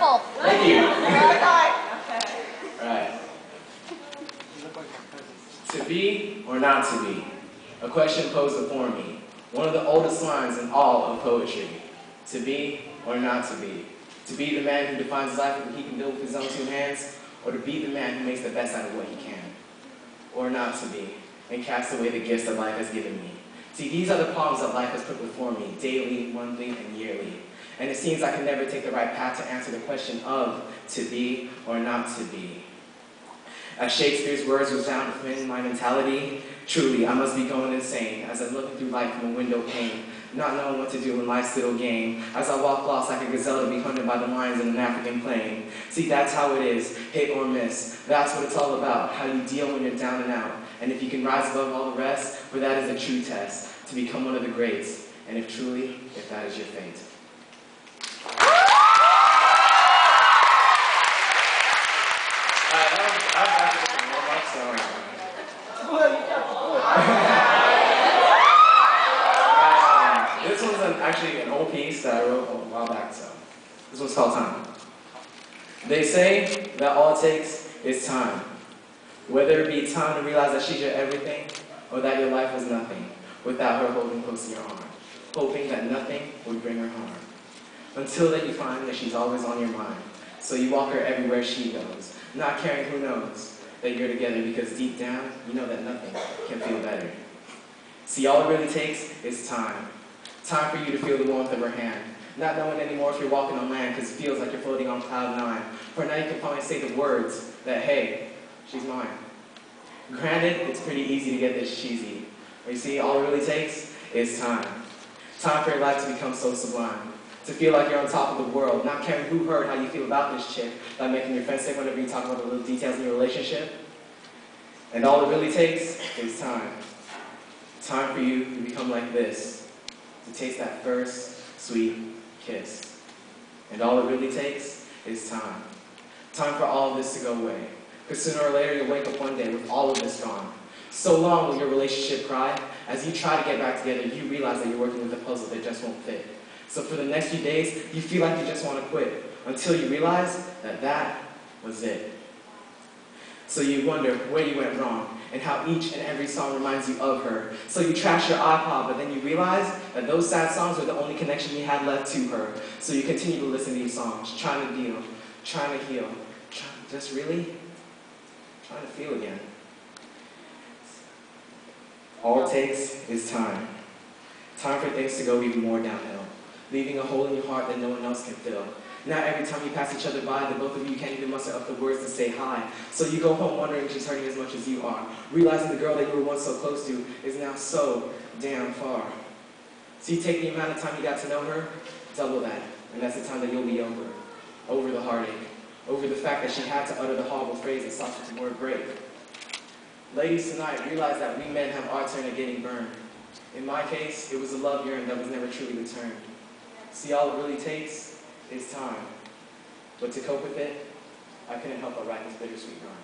Wonderful. Thank you. Alright. To be or not to be? A question posed before me. One of the oldest lines in all of poetry. To be or not to be? To be the man who defines his life and he can build with his own two hands, or to be the man who makes the best out of what he can? Or not to be, and cast away the gifts that life has given me. See, these are the problems that life has put before me, daily, monthly, and yearly. And it seems I can never take the right path to answer the question of to be or not to be. As Shakespeare's words resound within my mentality, truly, I must be going insane as I'm looking through life from a window pane, not knowing what to do in life's little game, as I walk lost like a gazelle to be hunted by the lions in an African plain. See, that's how it is, hit or miss. That's what it's all about, how you deal when you're down and out. And if you can rise above all the rest, for that is a true test, to become one of the greats. And if truly, if that is your fate. This one's actually an old piece that I wrote a while back, so this one's called Time. They say that all it takes is time. Whether it be time to realize that she's your everything, or that your life was nothing, without her holding close to your arm, hoping that nothing would bring her harm. Until that you find that she's always on your mind, so you walk her everywhere she goes, not caring who knows that you're together, because deep down, you know that nothing can feel better. See, all it really takes is time. Time for you to feel the warmth of her hand, not knowing anymore if you're walking on land, because it feels like you're floating on cloud 9. For now you can finally say the words that, hey, she's mine. Granted, it's pretty easy to get this cheesy. But you see, all it really takes is time. Time for your life to become so sublime. To feel like you're on top of the world, not caring who heard how you feel about this chick, like making your friends sick whenever you talk about the little details in your relationship. And all it really takes is time. Time for you to become like this, to taste that first sweet kiss. And all it really takes is time. Time for all of this to go away. Because sooner or later you'll wake up one day with all of this gone. So long will your relationship cry. As you try to get back together, you realize that you're working with a puzzle that just won't fit. So for the next few days, you feel like you just want to quit, until you realize that that was it. So you wonder where you went wrong, and how each and every song reminds you of her. So you trash your iPod, but then you realize that those sad songs were the only connection you had left to her. So you continue to listen to these songs, trying to deal, trying to heal, just really trying to feel again. All it takes is time. Time for things to go even more downhill, leaving a hole in your heart that no one else can fill. Now every time you pass each other by, the both of you can't even muster up the words to say hi. So you go home wondering if she's hurting as much as you are, realizing the girl that you were once so close to is now so damn far. So you take the amount of time you got to know her, double that, and that's the time that you'll be over. Over the heartache, over the fact that she had to utter the horrible phrase that starts with the word break. Ladies tonight, realize that we men have our turn at getting burned. In my case, it was a love yearning that was never truly returned. See, all it really takes is time. But to cope with it, I couldn't help but write this bittersweet rhyme.